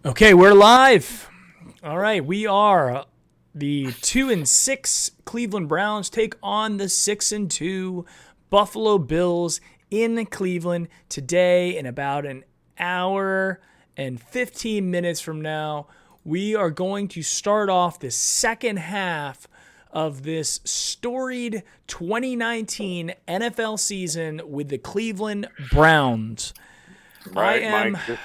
Okay, we're live. All right, we are the 2-6 Cleveland Browns take on the 6-2 Buffalo Bills in Cleveland today. In about an hour and 15 minutes from now, we are going to start off the second half of this storied 2019 NFL season with the Cleveland Browns. I Right, am Mike.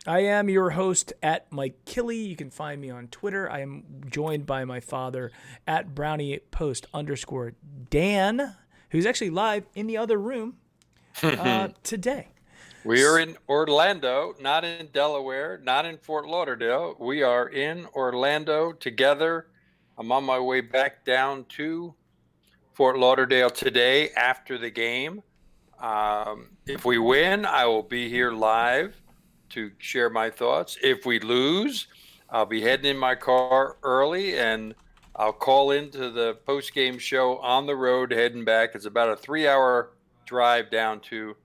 I am your host at Mike Killy. You can find me on Twitter. I am joined by my father at Brownie Post _ Dan, who's actually live in the other room today. We are in Orlando, not in Delaware, not in Fort Lauderdale. We are in Orlando together. I'm on my way back down to Fort Lauderdale today after the game. If we win, I will be here live to share my thoughts. If we lose, I'll be heading in my car early and I'll call into the post-game show on the road heading back. It's about a 3-hour drive down to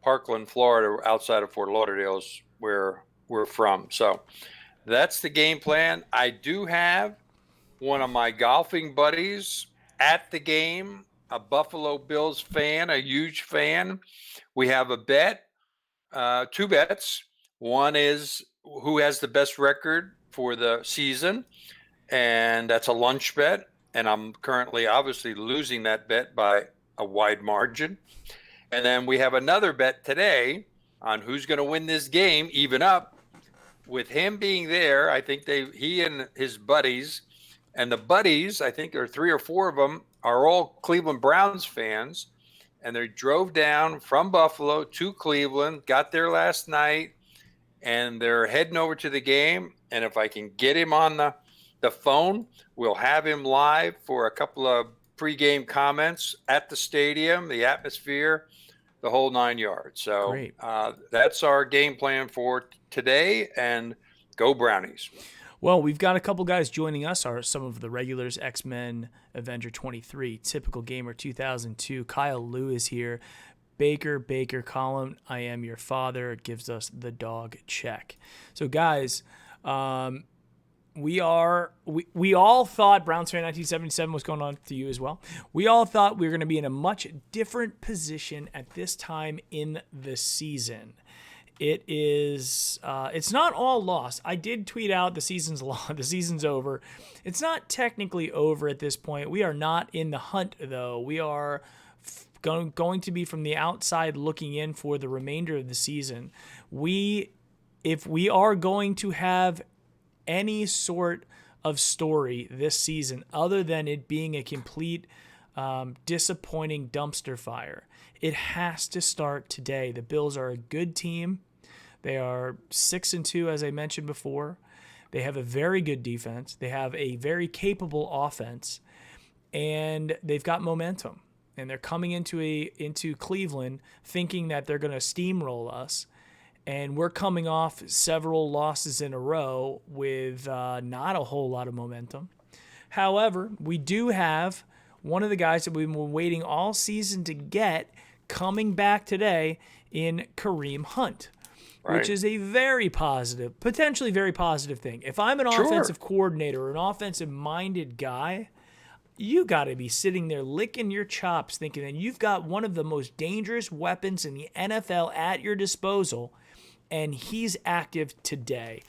Parkland, Florida, outside of Fort Lauderdale is where we're from. So that's the game plan. I do have one of my golfing buddies at the game, a Buffalo Bills fan, a huge fan. We have a bet, two bets. One is who has the best record for the season, and that's a lunch bet. And I'm currently obviously losing that bet by a wide margin. And then we have another bet today on who's going to win this game, even up. With him being there, I think he and his buddies, and the buddies, I think there are 3 or 4 of them, are all Cleveland Browns fans. And they drove down from Buffalo to Cleveland, got there last night, and they're heading over to the game. And if I can get him on the phone, we'll have him live for a couple of pregame comments at the stadium, the atmosphere, the whole 9 yards. So Great. That's our game plan for today, and go Brownies. Well, we've got a couple guys joining us. Are some of the regulars: X-Men, Avenger 23, Typical Gamer 2002. Kyle Lewis here. Baker Colin, I am your father. It gives us the dog check. So guys, we all thought Browns fan 1977 was going on to you as well. We all thought we were going to be in a much different position at this time in the season. It is it's not all lost. I did tweet out the season's the season's over. It's not technically over at this point. We are not in the hunt though. We are going to be from the outside looking in for the remainder of the season. If we are going to have any sort of story this season other than it being a complete disappointing dumpster fire, it has to start today. The Bills are a good team. They are 6-2, as I mentioned before. They have a very good defense. They have a very capable offense, and they've got momentum. And they're coming into Cleveland thinking that they're going to steamroll us. And we're coming off several losses in a row with not a whole lot of momentum. However, we do have one of the guys that we've been waiting all season to get coming back today in Kareem Hunt, which is a very positive, potentially very positive thing. If I'm an offensive coordinator or an offensive-minded guy, you got to be sitting there licking your chops thinking that you've got one of the most dangerous weapons in the NFL at your disposal, and he's active today.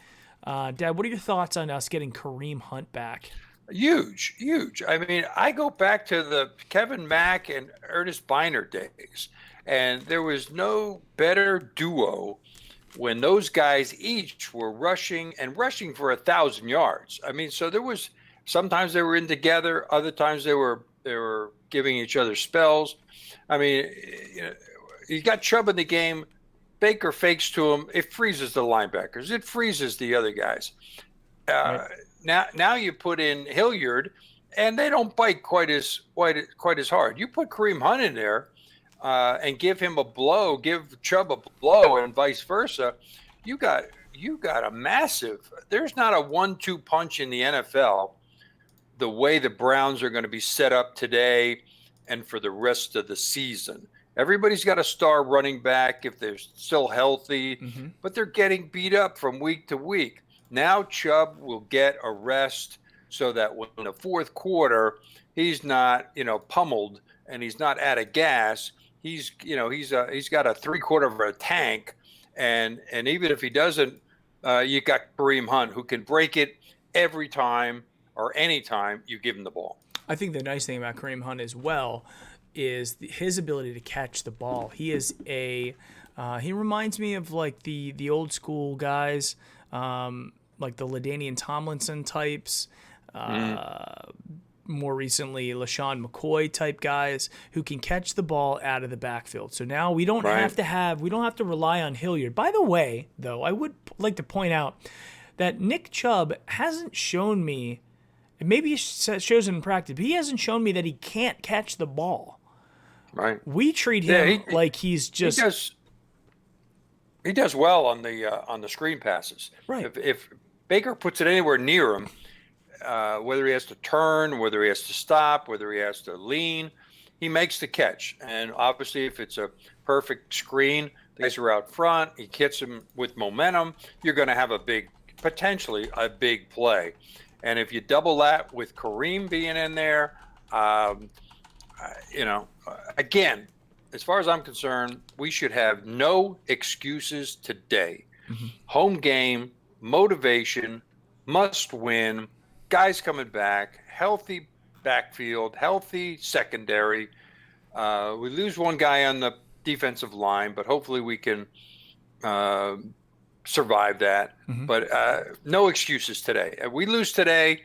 Dad, what are your thoughts on us getting Kareem Hunt back? Huge. I mean, I go back to the Kevin Mack and Ernest Biner days, and there was no better duo when those guys each were rushing for 1,000 yards. I mean, so there was sometimes they were in together, other times they were giving each other spells. I mean, you got Chubb in the game. Baker fakes to him. It freezes the linebackers. It freezes the other guys. Right. Now you put in Hilliard, and they don't bite quite as hard. You put Kareem Hunt in there and give him a blow, give Chubb a blow, and vice versa. You got a massive. There's not a 1-2 punch in the NFL the way the Browns are going to be set up today and for the rest of the season. Everybody's got a star running back if they're still healthy, Mm-hmm. but they're getting beat up from week to week. Now Chubb will get a rest so that when the fourth quarter he's not, pummeled and he's not out of gas. He's got a 3/4 of a tank, and even if he doesn't, you got Kareem Hunt who can break it every time or anytime you give him the ball. I think the nice thing about Kareem Hunt as well is his ability to catch the ball. He is he reminds me of like the old school guys, like the LaDainian Tomlinson types. More recently, LaShawn McCoy type guys who can catch the ball out of the backfield. So now we don't have to rely on Hilliard. By the way, though, I would like to point out that Nick Chubb hasn't shown me. Maybe he shows it in practice, but he hasn't shown me that he can't catch the ball. Right. We treat him like he's just. He does well on the screen passes. Right. If Baker puts it anywhere near him, whether he has to turn, whether he has to stop, whether he has to lean, he makes the catch. And obviously, if it's a perfect screen, the guys are out front. He hits him with momentum. You're going to have potentially a big play. And if you double that with Kareem being in there, again, as far as I'm concerned, we should have no excuses today. Mm-hmm. Home game, motivation, must win, guys coming back, healthy backfield, healthy secondary. We lose one guy on the defensive line, but hopefully we can survive that. Mm-hmm. But no excuses today. If we lose today,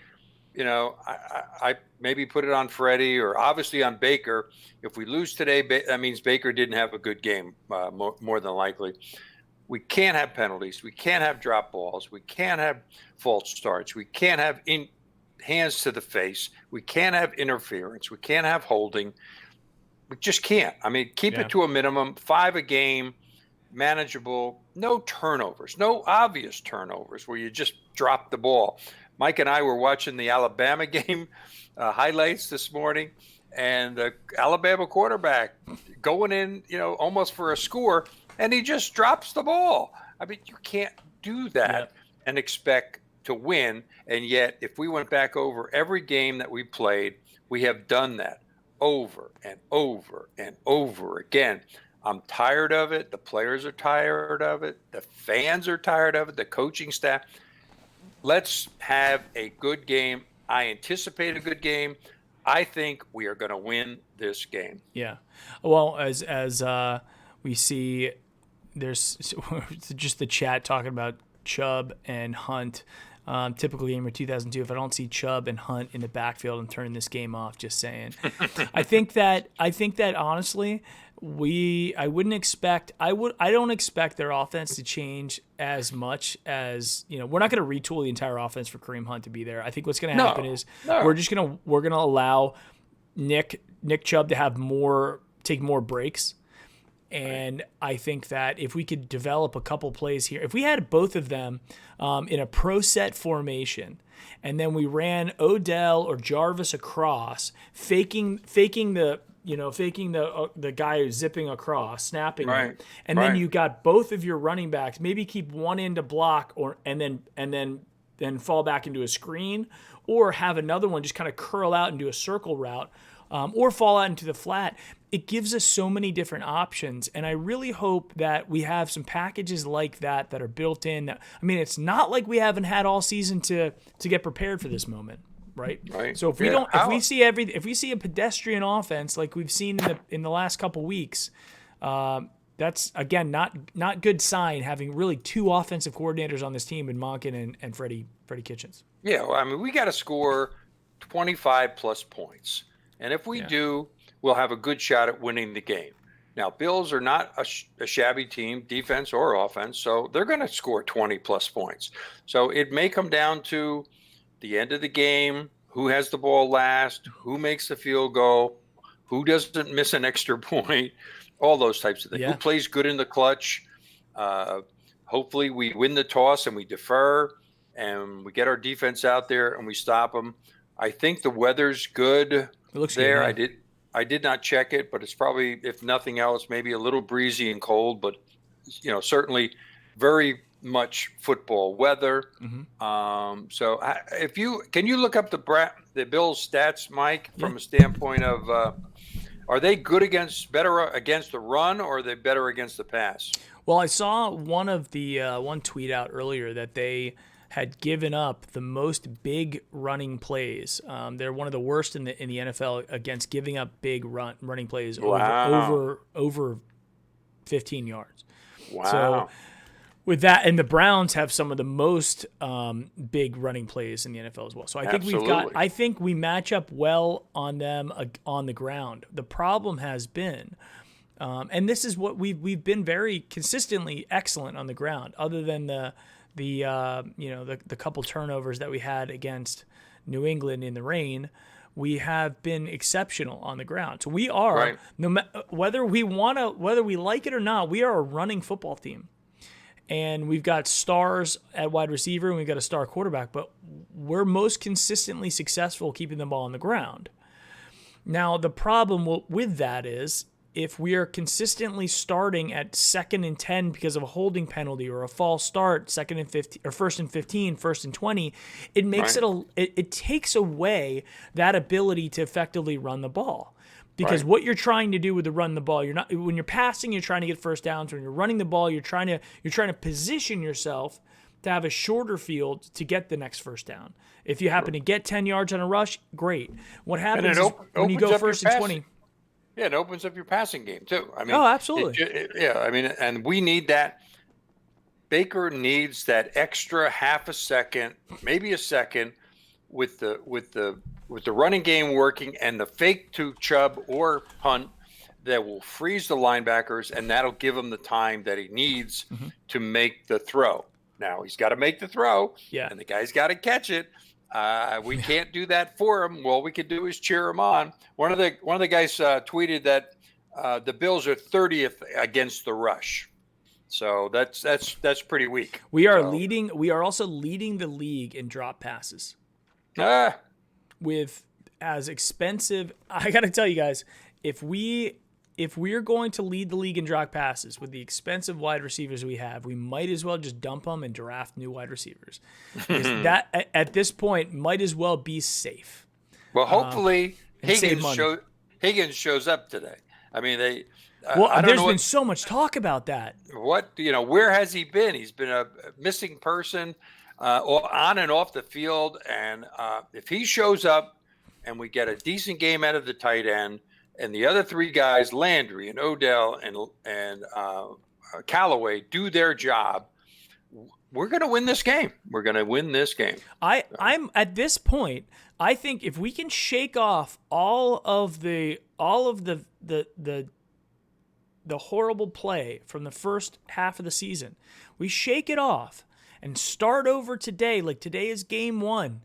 I maybe put it on Freddie or obviously on Baker. If we lose today, that means Baker didn't have a good game, more than likely. We can't have penalties. We can't have drop balls. We can't have false starts. We can't have hands to the face. We can't have interference. We can't have holding. We just can't. I mean, keep it to a minimum, 5 a game, manageable, no turnovers, no obvious turnovers where you just drop the ball. Mike and I were watching the Alabama game highlights this morning, and the Alabama quarterback going in, almost for a score, and he just drops the ball. I mean, you can't do that and expect to win. And yet, if we went back over every game that we played, we have done that over and over and over again. I'm tired of it. The players are tired of it. The fans are tired of it. The coaching staff. Let's have a good game. I anticipate a good game. I think we are going to win this game. Yeah. Well, as we see, there's just the chat talking about Chubb and Hunt. Typical gamer 2002. If I don't see Chubb and Hunt in the backfield, I'm turning this game off. Just saying. I think that honestly, I don't expect their offense to change as much as, we're not going to retool the entire offense for Kareem Hunt to be there. I think what's going to happen is we're going to allow Nick Chubb to have take more breaks. And I think that if we could develop a couple plays here, if we had both of them in a pro set formation, and then we ran Odell or Jarvis across, faking the guy who's zipping across, snapping it, and then you got both of your running backs. Maybe keep one in to block, and then fall back into a screen, or have another one just kind of curl out and do a circle route, or fall out into the flat. It gives us so many different options, and I really hope that we have some packages like that are built in. It's not like we haven't had all season to get prepared for this moment. Right. So if if we see a pedestrian offense like we've seen in the last couple weeks, that's again not good sign. Having really 2 offensive coordinators on this team in Monken and Freddie Kitchens. Yeah, well, we got to score 25 plus points, and if we do, we'll have a good shot at winning the game. Now, Bills are not a shabby team, defense or offense, so they're going to score 20 plus points. So it may come down to the end of the game, who has the ball last, who makes the field goal, who doesn't miss an extra point, all those types of things. Who plays good in the clutch. Hopefully we win the toss and we defer and we get our defense out there and we stop them. I think the weather's good. It looks there. Good, I did not check it, but it's probably, if nothing else, maybe a little breezy and cold, but certainly very much football weather. So can you look up the Bills stats, Mike, from a standpoint of are they better against the run, or are they better against the pass? Well, I saw one tweet out earlier that they had given up the most big running plays. They're one of the worst in the NFL against giving up big running plays over 15 yards. Wow. So with that, and the Browns have some of the most big running plays in the NFL as well. So I think we match up well on them on the ground. The problem has been, and this is what we've been very consistently excellent on the ground, other than the couple turnovers that we had against New England in the rain. We have been exceptional on the ground. So we are, whether we like it or not, we are a running football team. And we've got stars at wide receiver and we've got a star quarterback, but we're most consistently successful keeping the ball on the ground. Now, the problem with that is if we are consistently starting at 2nd and 10 because of a holding penalty or a false start, 2nd and 15 or 1st and 15, 1st and 20, it makes it takes away that ability to effectively run the ball. Because what you're trying to do with the run the ball, when you're passing, you're trying to get first downs. When you're running the ball, you're trying to position yourself to have a shorter field to get the next first down. If you happen to get 10 yards on a rush, great. What happens is when you go 1st and 20? Yeah, it opens up your passing game too. I mean, absolutely. And we need that. Baker needs that extra half a second, maybe a second, with the running game working and the fake to Chubb or punt that will freeze the linebackers, and that'll give him the time that he needs to make the throw. Now he's got to make the throw, and the guy's got to catch it. We can't do that for him. All we can do is cheer him on. One of the guys tweeted that the Bills are 30th against the rush. So that's pretty weak. We are leading. We are also leading the league in drop passes. With as expensive, I got to tell you guys, if we're going to lead the league in drop passes with the expensive wide receivers we have, we might as well just dump them and draft new wide receivers. That at this point might as well be safe. Well, hopefully Higgins shows up today. I mean, there's been so much talk about that. Where has he been? He's been a missing person on and off the field. And if he shows up and we get a decent game out of the tight end, and the other three guys, Landry and Odell and Callaway, do their job, we're going to win this game. We're going to win this game. I'm at this point, I think if we can shake off all of the horrible play from the first half of the season, we shake it off and start over today. Like today is game 1.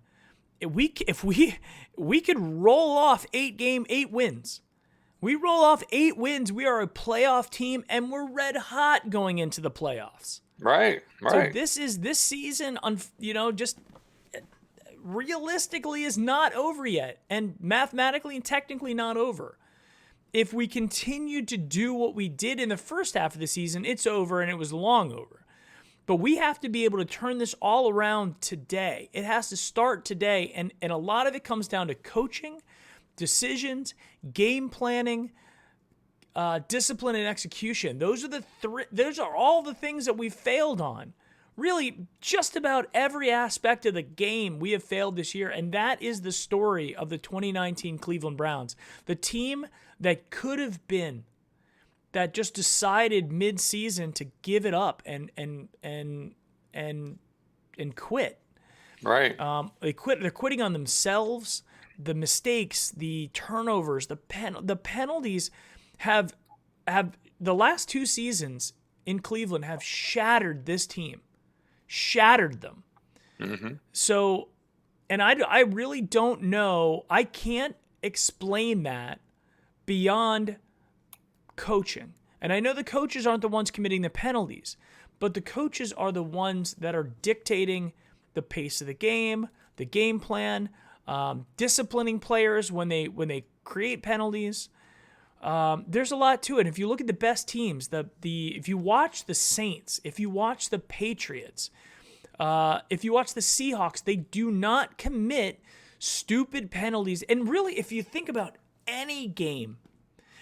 If we could roll off 8 wins. We roll off 8 wins. We are a playoff team, and we're red hot going into the playoffs. Right. So this season, just realistically is not over yet, and mathematically and technically not over. If we continue to do what we did in the first half of the season, it's over, and it was long over. But we have to be able to turn this all around today. It has to start today, and a lot of it comes down to coaching, decisions, game planning, discipline, and execution. Those are all the things that we've failed on. Really, just about every aspect of the game we have failed this year, and that is the story of the 2019 Cleveland Browns. The team that could have been, that just decided mid-season to give it up and quit. Right. They quit. They're quitting on themselves. The mistakes, the turnovers, the penalties have the last 2 seasons in Cleveland have shattered this team, shattered them. Mm-hmm. So, and I really don't know. I can't explain that beyond coaching. And I know the coaches aren't the ones committing the penalties, but the coaches are the ones that are dictating the pace of the game plan, disciplining players when they create penalties, There's a lot to it. If you look at the best teams, if you watch the Saints, if you watch the Patriots, if you watch the Seahawks, they do not commit stupid penalties. And really, if you think about any game,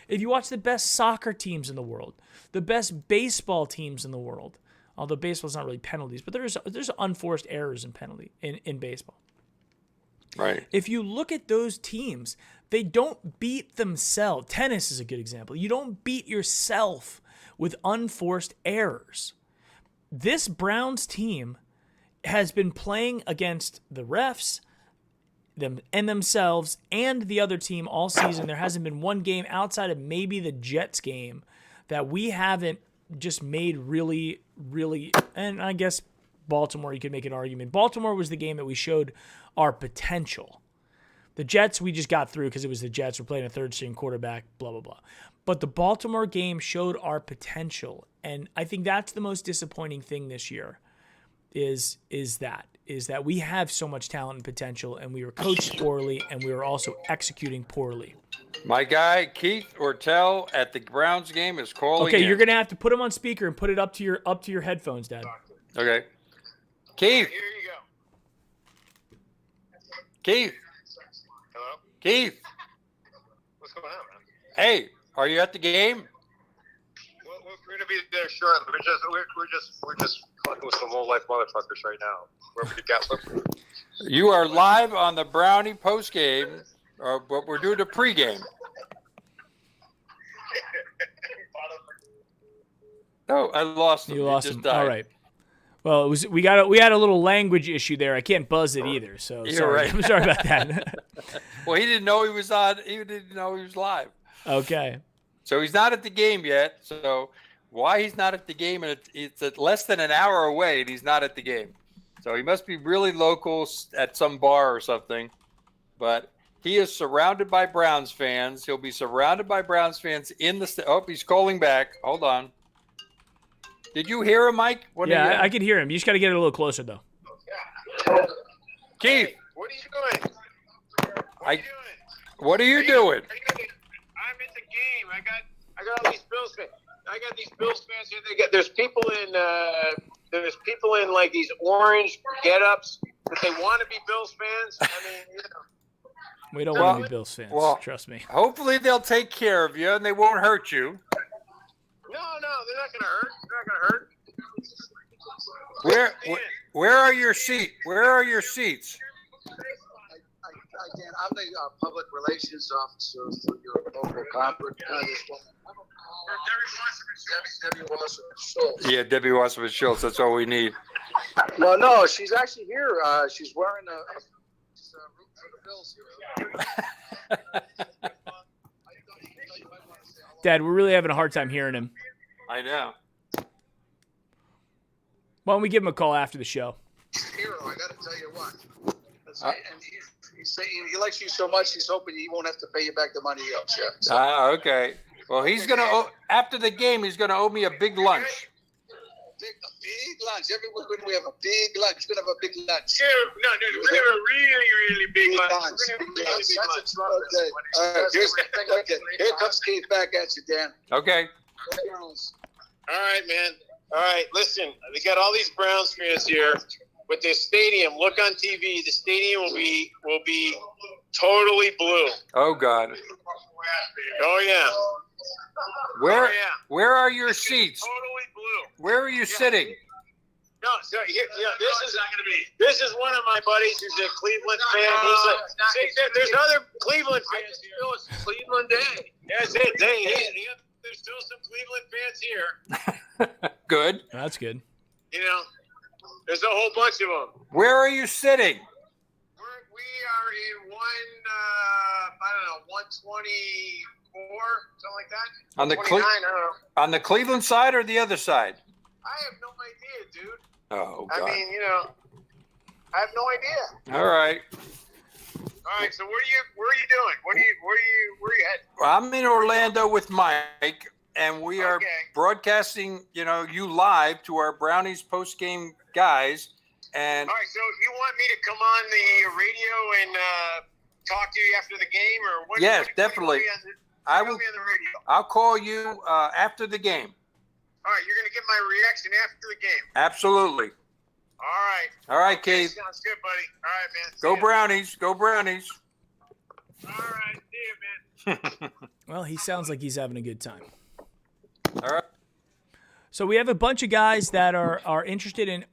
if you watch the best soccer teams in the world, the best baseball teams in the world, although baseball's not really penalties, but there's unforced errors in baseball. Right. If you look at those teams, they don't beat themselves. Tennis is a good example. You don't beat yourself with unforced errors. This Browns team has been playing against the refs, themselves and the other team all season. There hasn't been one game outside of maybe the Jets game that we haven't just made really, really, and I guess Baltimore, you could make an argument. Baltimore was the game that we showed our potential. The Jets, we just got through because it was the Jets. We're playing a third-string quarterback, blah, blah, blah. But the Baltimore game showed our potential, and I think that's the most disappointing thing this year is that we have so much talent and potential, and we were coached poorly, and we were also executing poorly. My guy, Keith Ortel at the Browns game is calling Okay, in. you're going to have to put him on speaker and put it up to your headphones, Dad. Okay. Keith. Here you go. Keith. Hello? Keith. What's going on, man? Hey, are you at the game? We're gonna be there shortly. We're just fucking with some low life motherfuckers right now. We're over to Gatlinburg. You are live on the Brownie post game, but we're doing a pregame. Oh, I lost him. You lost He just him. died. All right. Well, we had a little language issue there. I can't buzz it either. So You're sorry. right. I'm sorry about that. Well, he didn't know he was on. He didn't know he was live. Okay. So he's not at the game yet. So why he's not at the game, and it's at less than an hour away, and he's not at the game. So he must be really local at some bar or something. But he is surrounded by Browns fans. He'll be surrounded by Browns fans in the. Oh, he's calling back. Hold on. Did you hear him, Mike? Yeah, I could hear him. You just got to get it a little closer, though. Keith. What are you doing? What are you doing? I'm at the game. I got all these Bills fans. I got these Bills fans here. There's people in like these orange get-ups that they want to be Bills fans. I mean, you know. We don't want to be Bills fans. Trust me. Hopefully they'll take care of you and they won't hurt you. No, they're not gonna hurt. They're not gonna hurt. Where are your seats? Where are your seats? Again, I'm the public relations officer for your local conference. Debbie Wasserman-Schultz. Yeah, Debbie Wasserman-Schultz. That's all we need. No, she's actually here. She's wearing a root for the Bills here. Dad, we're really having a hard time hearing him. I know. Why don't we give him a call after the show? Hero, I got to tell you what. And he likes you so much, he's hoping he won't have to pay you back the money he owes you. So. Okay. Well, he's gonna after the game. He's gonna owe me a big lunch. Big lunch. Every week when we have a big lunch, we're gonna have a big lunch. No, we're gonna have a really, really big lunch. Okay. Here comes Keith back at you, Dan. Okay. All right, man. All right, listen. We got all these Browns fans here with this stadium. Look on TV. The stadium will be totally blue. Oh God. Oh yeah. Where are your seats? Totally blue. Where are you sitting? No, so here, this is one of my buddies who's a Cleveland fan. There's other Cleveland fans here. It's Cleveland Day. That's it. There's still some Cleveland fans here. Good. That's good. You know, there's a whole bunch of them. Where are you sitting? We are in 124, something like that. On the 29, I don't know. on the Cleveland side or the other side? I have no idea, dude. Oh God. I mean, you know, I have no idea. All right. All right, so where are you doing? Where are you heading? Well, I'm in Orlando with Mike, and we are broadcasting, you live to our Brownies post-game guys. And all right, so you want me to come on the radio and talk to you after the game, or what? Yes, definitely. I Tell will. me on the radio. I'll call you after the game. All right, you're going to get my reaction after the game. Absolutely. All right. All right, Okay, Keith. sounds good, buddy. All right, man. See Go ya. Brownies. Go Brownies. All right, see you, man. Well, he sounds like he's having a good time. All right. So we have a bunch of guys that are interested in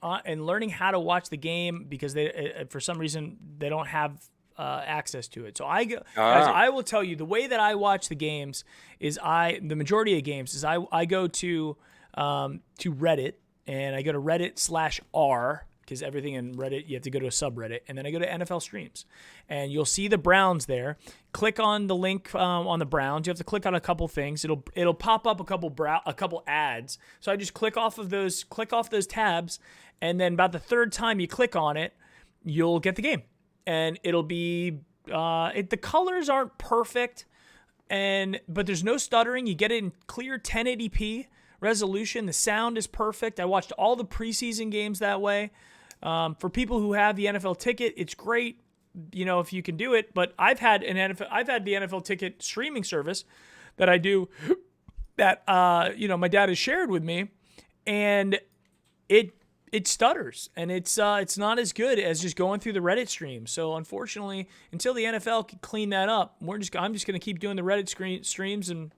learning how to watch the game because they for some reason they don't have access to it. So guys, I will tell you the way that I watch the games is the majority of games is I go to Reddit, and I go to Reddit/r because everything in Reddit, you have to go to a subreddit, and then I go to NFL Streams, and you'll see the Browns there. Click on the link on the Browns. You have to click on a couple things. It'll pop up a couple ads. So I just click off those tabs, and then about the third time you click on it, you'll get the game, and it'll be the colors aren't perfect, but there's no stuttering. You get it in clear 1080p resolution. The sound is perfect. I watched all the preseason games that way. For people who have the NFL ticket, it's great, if you can do it. But I've had the NFL ticket streaming service that I do that my dad has shared with me, and it stutters, and it's not as good as just going through the Reddit stream. So unfortunately, until the NFL can clean that up, I'm just going to keep doing the Reddit streams and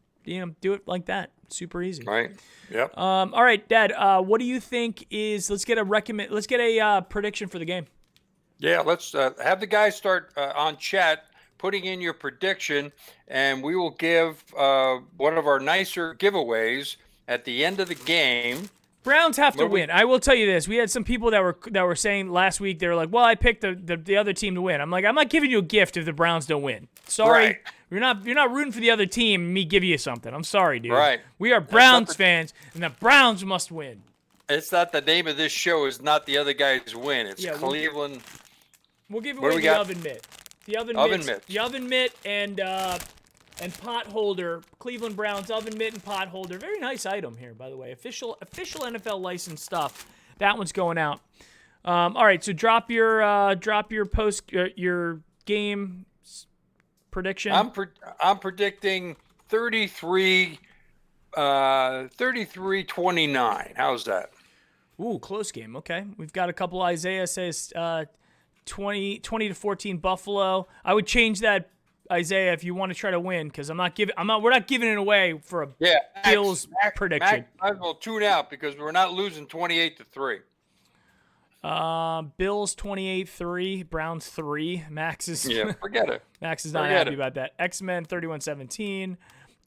do it like that. Super easy. Right. Yep. All right, Dad. What do you think is? Let's get a prediction for the game. Yeah. Let's have the guys start on chat putting in your prediction, and we will give one of our nicer giveaways at the end of the game. Browns have to win. I will tell you this. We had some people that were saying last week, they were like, well, I picked the other team to win. I'm like, I'm not giving you a gift if the Browns don't win. Sorry. Right. You're not rooting for the other team and me give you something. I'm sorry, dude. Right. We are Browns fans, and the Browns must win. It's not the name of this show is not the other guys win. It's Cleveland. We'll give away the oven mitt. The oven mitt. The oven mitt and pot holder, Cleveland Browns oven mitt and pot holder. Very nice item here, by the way. Official NFL licensed stuff. That one's going out. All right, so drop your your game prediction. I'm predicting 33-29. How's that? Ooh, close game. Okay, we've got a couple. Isaiah says 20-14 Buffalo. I would change that, Isaiah, if you want to try to win, because we're not giving it away for a Bills prediction. Might as well tune out because we're not losing 28-3. Bills 28-3, Browns 3. Max is forget it. Max is not happy about that. X-Men 31-17,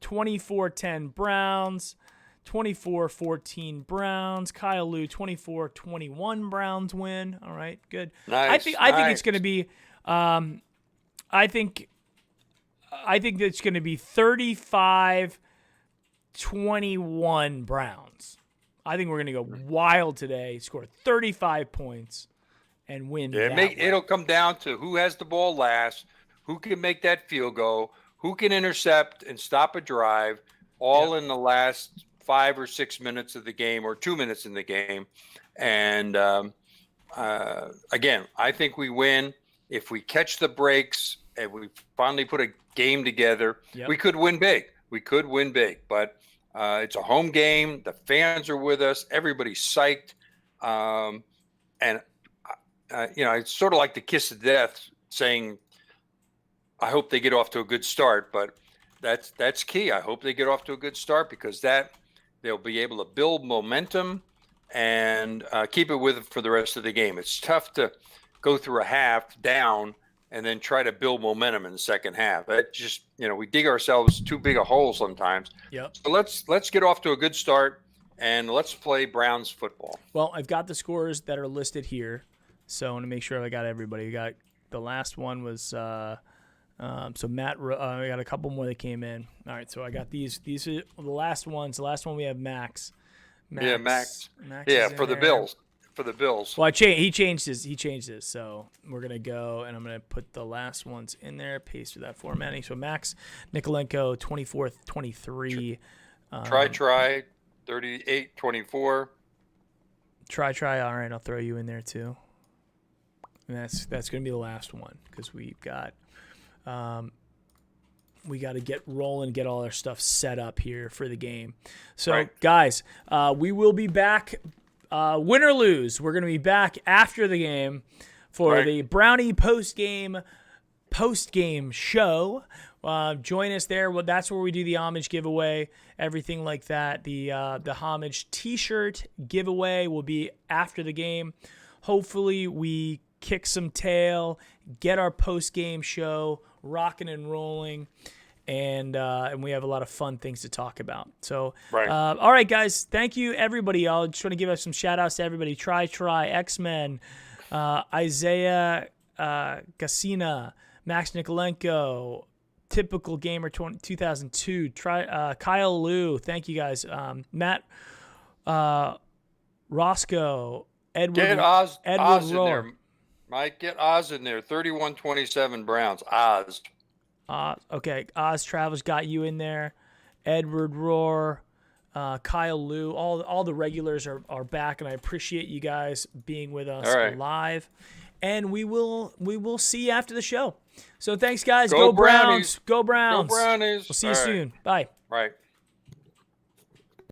24-10 Browns, 24-14 Browns. Kyle Lou 24-21 Browns win. All right, good. Nice. I think it's going to be I think it's going to be 35-21 Browns. I think we're going to go wild today, score 35 points, and win. It'll come down to who has the ball last, who can make that field goal, who can intercept and stop a drive, all in the last 5 or 6 minutes of the game or 2 minutes in the game. And again, I think we win. If we catch the breaks and we finally put a game together, we could win big. But it's a home game. The fans are with us. Everybody's psyched. It's sort of like the kiss of death saying, I hope they get off to a good start, but that's key. I hope they get off to a good start because they'll be able to build momentum and keep it with it for the rest of the game. It's tough to go through a half down and then try to build momentum in the second half. That just, we dig ourselves too big a hole sometimes. Yep. So let's get off to a good start and let's play Browns football. Well, I've got the scores that are listed here, so I want to make sure I got everybody. Got the last one was so Matt. I got a couple more that came in. All right, so I got these. These are the last ones. The last one we have Max. Max. Yeah, for the Bills. For the Bills. Well, he changed his. So we're gonna go and I'm gonna put the last ones in there. Paste through that formatting. So Max Nikolenko 24-23. Try 38-24. Try. All right, I'll throw you in there too. And that's gonna be the last one because we've got we got to get rolling, get all our stuff set up here for the game. So, Right. guys, we will be back, win or lose. We're going to be back after the game for Right. the Brownie post-game show. Join us there. Well, that's where we do the homage giveaway, everything like that. The homage T-shirt giveaway will be after the game. Hopefully, we kick some tail, get our post-game show rocking and rolling, and we have a lot of fun things to talk about. So, Right. all right, guys, thank you, everybody. I'll just want to give us some shout-outs to everybody. Try, X-Men, Isaiah Gassina, Max Nikolenko, Typical Gamer 2002, Kyle Liu, thank you guys. Matt Roscoe, Edward Get Oz in Rohr. there. Mike, get Oz in there. 31-27 Browns. Oz. Okay, Oz Travels got you in there. Edward Rohr, Kyle Liu, all the regulars are back, and I appreciate you guys being with us All right. live. And we will see you after the show. So thanks, guys. Go Browns. Brownies. Go Browns. Go Brownies. We'll see you All right. soon. Bye. Right.